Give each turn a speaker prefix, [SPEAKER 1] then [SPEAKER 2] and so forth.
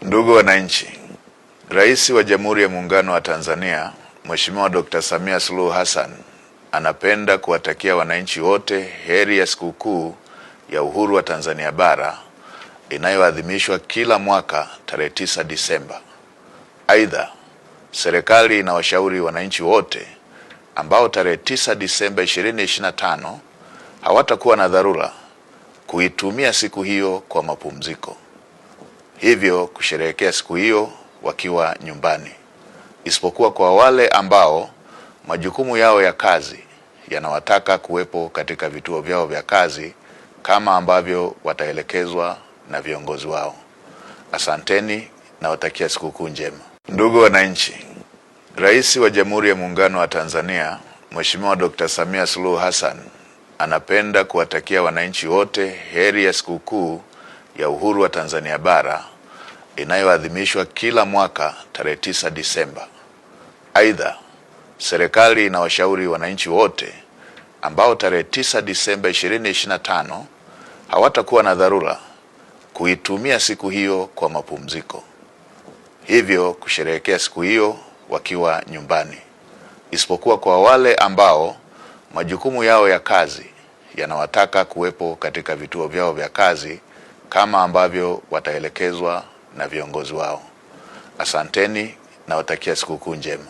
[SPEAKER 1] Ndugu wananchi, Rais wa Jamhuri ya Muungano wa Tanzania, Mheshimiwa Dr. Samia Suluhu Hassan anapenda kuwatakia wananchi wote heri ya sikukuu ya Uhuru wa Tanzania Bara inayoadhimishwa kila mwaka tarehe 9 Disemba. Aidha, serikali inawashauri wananchi wote ambao tarehe 9 Disemba 2025 hawatakuwa na dharura kuitumia siku hiyo kwa mapumziko, hivyo kusherehekea siku hiyo wakiwa nyumbani, isipokuwa kwa wale ambao majukumu yao ya kazi yanawataka kuwepo katika vituo vyao vya kazi kama ambavyo wataelekezwa na viongozi wao. Asanteni na watakia sikukuu njema. Ndugu wananchi, Rais wa Jamhuri ya Muungano wa Tanzania, Mheshimiwa Dr. Samia Suluhu Hassan anapenda kuwatakia wananchi wote heri ya sikukuu ya Uhuru wa Tanzania Bara inayoadhimishwa kila mwaka tarehe 9 Disemba. Aidha, serikali inawashauri wananchi wote ambao tarehe 9 Disemba 2025 hawatakuwa na dharura kuitumia siku hiyo kwa mapumziko, hivyo kusherehekea siku hiyo wakiwa nyumbani, isipokuwa kwa wale ambao majukumu yao ya kazi yanawataka kuwepo katika vituo vyao vya kazi kama ambavyo wataelekezwa na viongozi wao. Asanteni na watakia sikukuu njema.